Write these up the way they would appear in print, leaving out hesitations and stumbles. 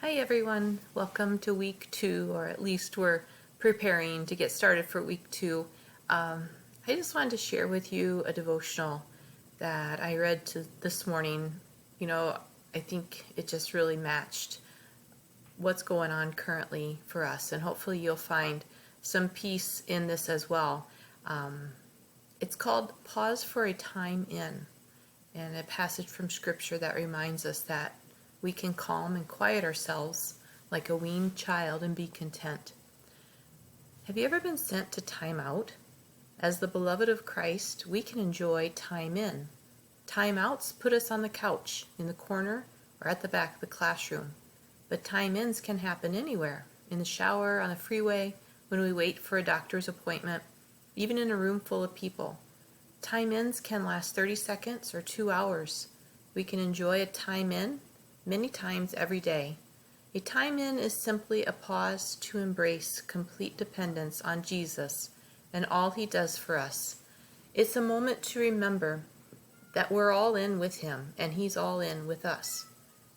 Hi everyone, welcome to week 2, or at least we're preparing to get started for week 2. I just wanted to share with you a devotional that I read this morning. I think it just really matched what's going on currently for us, and hopefully you'll find some peace in this as well. It's called Pause for a Time In, and a passage from Scripture that reminds us that we can calm and quiet ourselves like a weaned child and be content. Have you ever been sent to time out? As the beloved of Christ, we can enjoy time in. Time outs put us on the couch, in the corner, or at the back of the classroom. But time ins can happen anywhere, in the shower, on the freeway, when we wait for a doctor's appointment, even in a room full of people. Time ins can last 30 seconds or 2 hours. We can enjoy a time in many times every day. A time in is simply a pause to embrace complete dependence on Jesus and all he does for us. It's a moment to remember that we're all in with him and he's all in with us.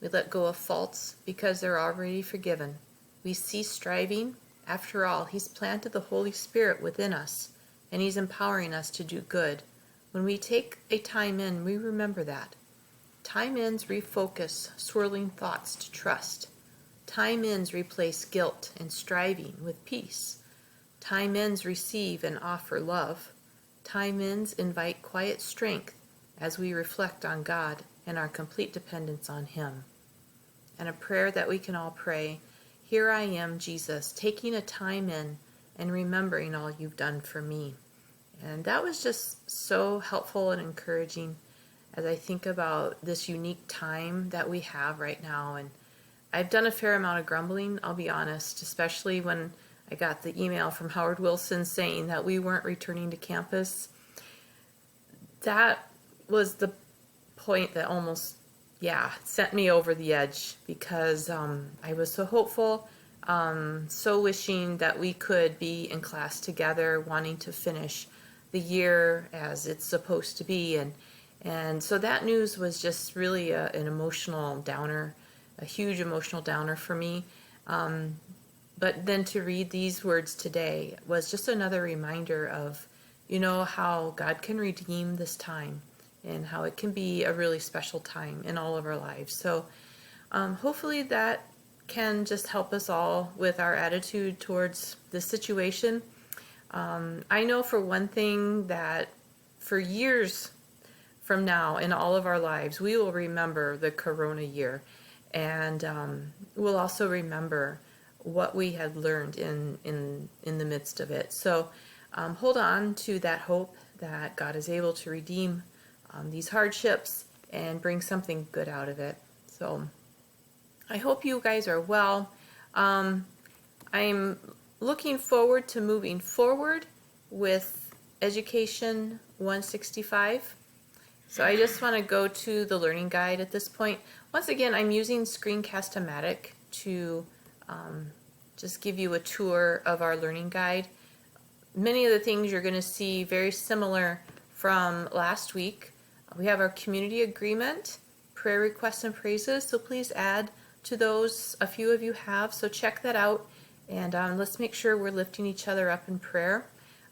We let go of faults because they're already forgiven. We cease striving. After all, he's planted the Holy Spirit within us and he's empowering us to do good. When we take a time in, we remember that. Time ins refocus swirling thoughts to trust. Time ins replace guilt and striving with peace. Time ins receive and offer love. Time ins invite quiet strength as we reflect on God and our complete dependence on him. And a prayer that we can all pray: Here I am, Jesus, taking a time in and remembering all you've done for me. And that was just so helpful and encouraging as I think about this unique time that we have right now. And I've done a fair amount of grumbling, I'll be honest, especially when I got the email from Howard Wilson saying that we weren't returning to campus. That was the point that almost, sent me over the edge, because I was so hopeful, so wishing that we could be in class together, wanting to finish the year as it's supposed to be. And so that news was just really an emotional downer, a huge emotional downer for me. But then to read these words today was just another reminder of, how God can redeem this time and how it can be a really special time in all of our lives. So hopefully that can just help us all with our attitude towards this situation. I know for one thing that for years from now in all of our lives, we will remember the Corona year, and we'll also remember what we had learned in the midst of it. So hold on to that hope that God is able to redeem these hardships and bring something good out of it. So I hope you guys are well. I'm looking forward to moving forward with Education 165. So I just want to go to the learning guide at this point. Once again, I'm using Screencast-O-Matic to just give you a tour of our learning guide. Many of the things you're going to see very similar from last week. We have our community agreement, prayer requests and praises, so please add to those. A few of you have, so check that out, and let's make sure we're lifting each other up in prayer.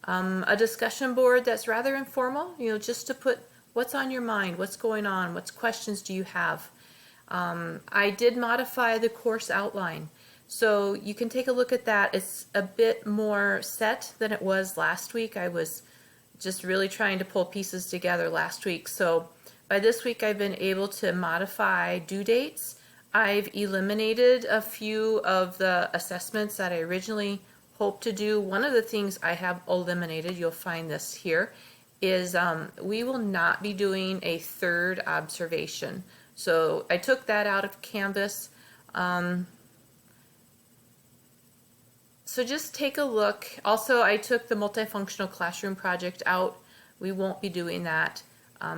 A discussion board that's rather informal, just to put what's on your mind, what's going on, what questions do you have. I did modify the course outline, so you can take a look at that. It's a bit more set than it was last week. I was just really trying to pull pieces together last week. So by this week, I've been able to modify due dates. I've eliminated a few of the assessments that I originally hoped to do. One of the things I have eliminated, you'll find this here, is we will not be doing a third observation. So I took that out of Canvas. So just take a look. Also, I took the multifunctional classroom project out. We won't be doing that.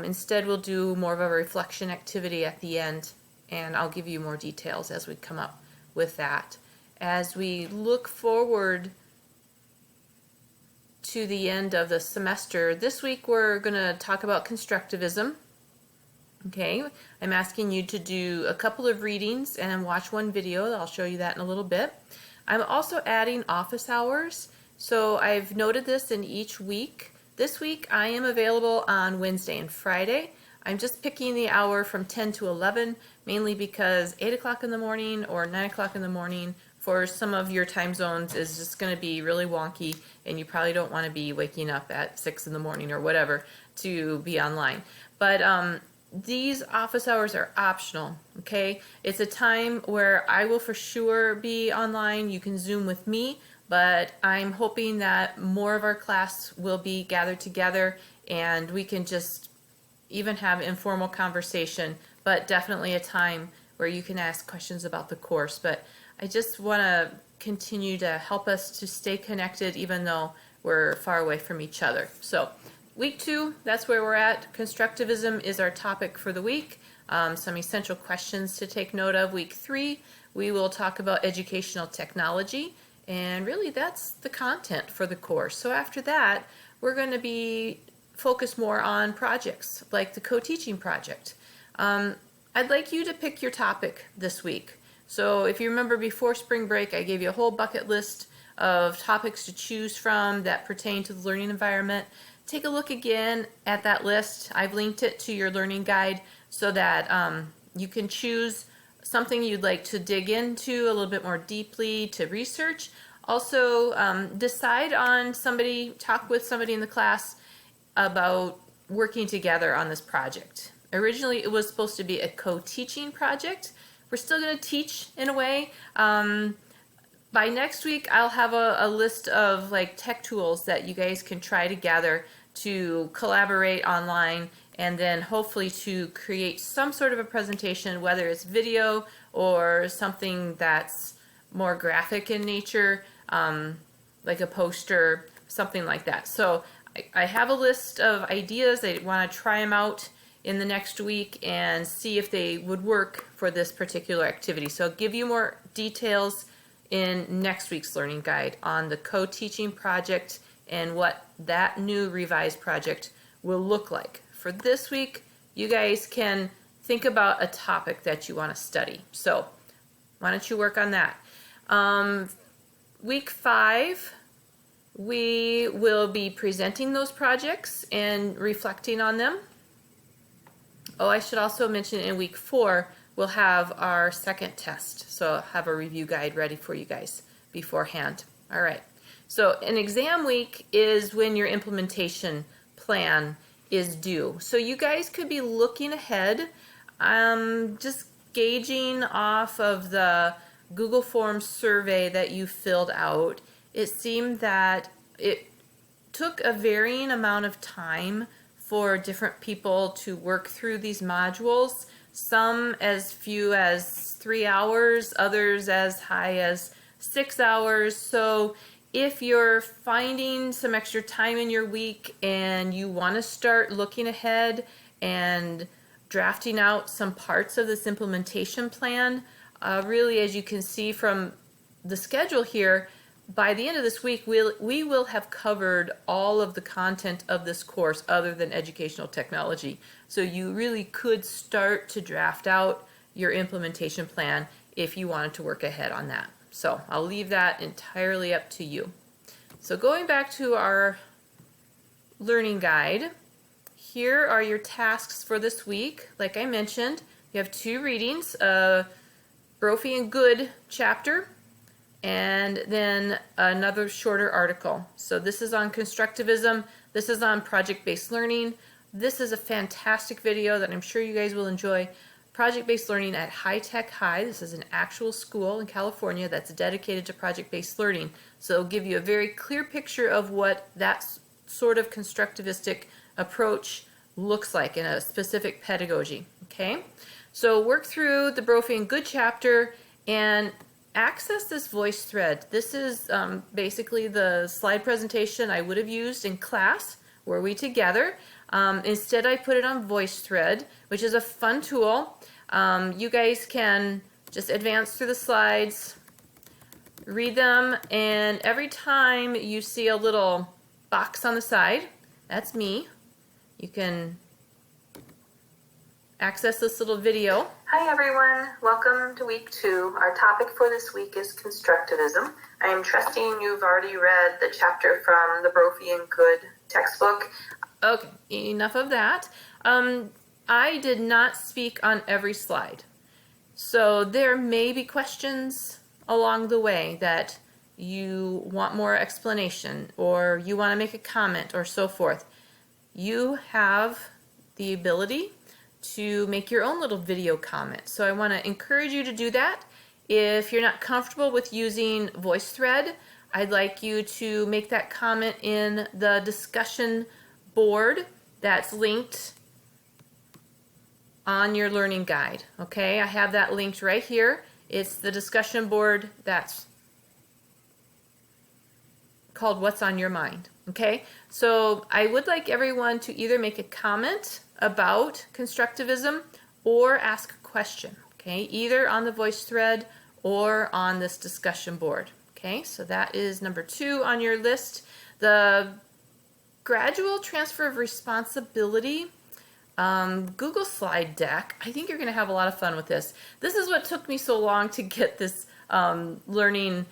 Instead, we'll do more of a reflection activity at the end, and I'll give you more details as we come up with that. As we look forward to the end of the semester, this week we're going to talk about constructivism. Okay, I'm asking you to do a couple of readings and watch one video. I'll show you that in a little bit. I'm also adding office hours. So I've noted this in each week. This week I am available on Wednesday and Friday. I'm just picking the hour from 10 to 11, mainly because 8 o'clock in the morning or 9 o'clock in the morning for some of your time zones is just going to be really wonky, and you probably don't want to be waking up at 6 in the morning or whatever to be online. But these office hours are optional, okay? It's a time where I will for sure be online. You can Zoom with me, but I'm hoping that more of our class will be gathered together and we can just even have informal conversation, but definitely a time where you can ask questions about the course. But I just want to continue to help us to stay connected even though we're far away from each other. So week 2, that's where we're at. Constructivism is our topic for the week. Some essential questions to take note of. Week 3, we will talk about educational technology, and really that's the content for the course. So after that, we're going to be focused more on projects like the co-teaching project. I'd like you to pick your topic this week. So if you remember before spring break, I gave you a whole bucket list of topics to choose from that pertain to the learning environment. Take a look again at that list. I've linked it to your learning guide so that you can choose something you'd like to dig into a little bit more deeply to research. Also, decide on talk with somebody in the class about working together on this project. Originally, it was supposed to be a co-teaching project. We're still going to teach in a way. By next week, I'll have a list of like tech tools that you guys can try together to collaborate online, and then hopefully to create some sort of a presentation, whether it's video or something that's more graphic in nature, like a poster, something like that. So I have a list of ideas. I want to try them out in the next week and see if they would work for this particular activity. So I'll give you more details in next week's learning guide on the co-teaching project and what that new revised project will look like. For this week, you guys can think about a topic that you want to study. So why don't you work on that? Week 5, we will be presenting those projects and reflecting on them. Oh, I should also mention in week 4, we'll have our second test. So I'll have a review guide ready for you guys beforehand. All right. So an exam week is when your implementation plan is due. So you guys could be looking ahead, just gauging off of the Google Forms survey that you filled out. It seemed that it took a varying amount of time for different people to work through these modules, some as few as 3 hours, others as high as 6 hours. So if you're finding some extra time in your week and you want to start looking ahead and drafting out some parts of this implementation plan, really, as you can see from the schedule here, by the end of this week, we will have covered all of the content of this course other than educational technology. So you really could start to draft out your implementation plan if you wanted to work ahead on that. So I'll leave that entirely up to you. So going back to our learning guide, here are your tasks for this week. Like I mentioned, you have 2 readings, Brophy and Good chapter, and then another shorter article. So this is on constructivism, this is on project-based learning. This is a fantastic video that I'm sure you guys will enjoy. Project-based learning at High Tech High. This is an actual school in California that's dedicated to project-based learning. So it'll give you a very clear picture of what that sort of constructivistic approach looks like in a specific pedagogy. Okay? So work through the Brophy and Good chapter and access this voice thread. This is basically the slide presentation I would have used in class were we together. Instead, I put it on voice thread, which is a fun tool. You guys can just advance through the slides, read them, and every time you see a little box on the side, that's me. You can access this little video. Hi everyone, welcome to week 2. Our topic for this week is constructivism. I am trusting you've already read the chapter from the Brophy and Good textbook. Okay, enough of that. I did not speak on every slide. So there may be questions along the way that you want more explanation or you want to make a comment or so forth. You have the ability to make your own little video comment. So I want to encourage you to do that. If you're not comfortable with using VoiceThread, I'd like you to make that comment in the discussion board that's linked on your learning guide. Okay, I have that linked right here. It's the discussion board that's called What's on Your Mind. Okay, so I would like everyone to either make a comment about constructivism or ask a question. Okay, either on the voice thread or on this discussion board. Okay, so that is number 2 on your list. The gradual transfer of responsibility Google slide deck. I think you're going to have a lot of fun with this. This is what took me so long to get this learning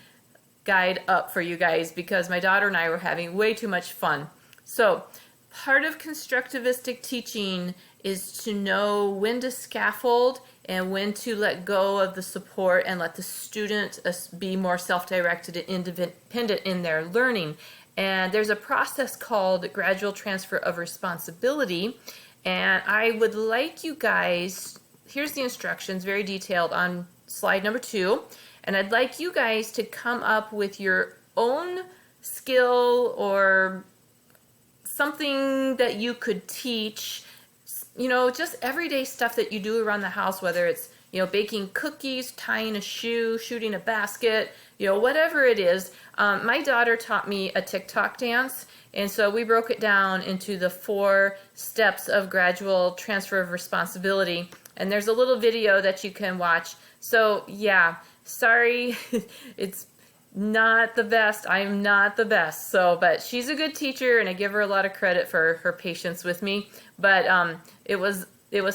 guide up for you guys, because my daughter and I were having way too much fun. So part of constructivistic teaching is to know when to scaffold and when to let go of the support and let the student be more self-directed and independent in their learning. And there's a process called gradual transfer of responsibility. And I would like you guys, here's the instructions, very detailed on slide number 2. And I'd like you guys to come up with your own skill or something that you could teach, you know, just everyday stuff that you do around the house, whether it's, you know, baking cookies, tying a shoe, shooting a basket, you know, whatever it is. My daughter taught me a TikTok dance. And so we broke it down into the 4 steps of gradual transfer of responsibility. And there's a little video that you can watch. So yeah, sorry, it's not the best. I'm not the best. So, but she's a good teacher and I give her a lot of credit for her patience with me. But it was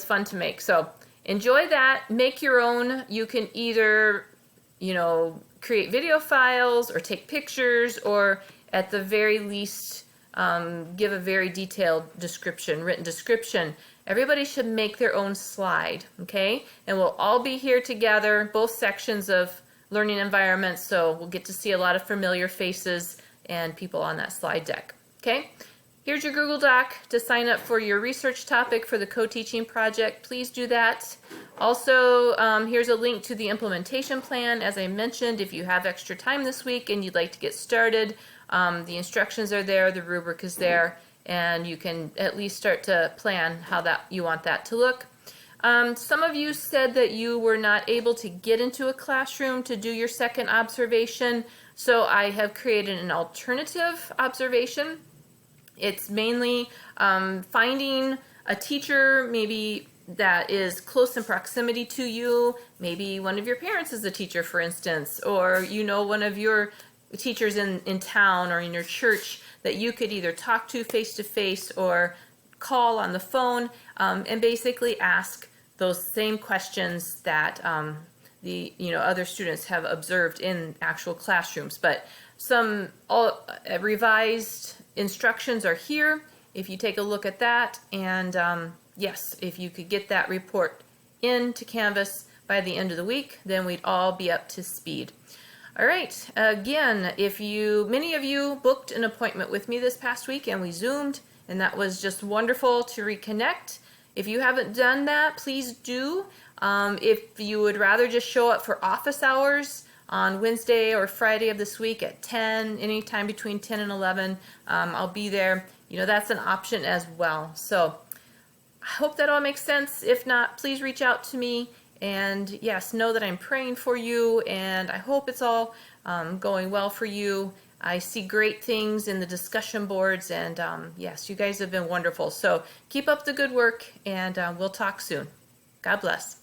fun to make. So enjoy that. Make your own. You can either, you know, create video files or take pictures, or at the very least give a very detailed description, written description. Everybody should make their own slide, okay? And we'll all be here together, both sections of learning environments, so we'll get to see a lot of familiar faces and people on that slide deck, okay? Here's your Google Doc to sign up for your research topic for the co-teaching project. Please do that. Also, here's a link to the implementation plan. As I mentioned, if you have extra time this week and you'd like to get started, the instructions are there, the rubric is there, and you can at least start to plan how that you want that to look. Some of you said that you were not able to get into a classroom to do your second observation, so I have created an alternative observation. It's mainly finding a teacher maybe that is close in proximity to you. Maybe one of your parents is a teacher, for instance, or you know one of your teachers in town or in your church that you could either talk to face-to-face or call on the phone, and basically ask those same questions that the other students have observed in actual classrooms. But some revised instructions are here if you take a look at that, and yes, if you could get that report into Canvas by the end of the week, then we'd all be up to speed. All right, again, many of you booked an appointment with me this past week and we Zoomed, and that was just wonderful to reconnect. If you haven't done that, please do. If you would rather just show up for office hours on Wednesday or Friday of this week at 10, anytime between 10 and 11, I'll be there. You know, that's an option as well. So I hope that all makes sense. If not, please reach out to me. And yes, know that I'm praying for you, and I hope it's all going well for you. I see great things in the discussion boards, and yes, you guys have been wonderful. So keep up the good work, and we'll talk soon. God bless.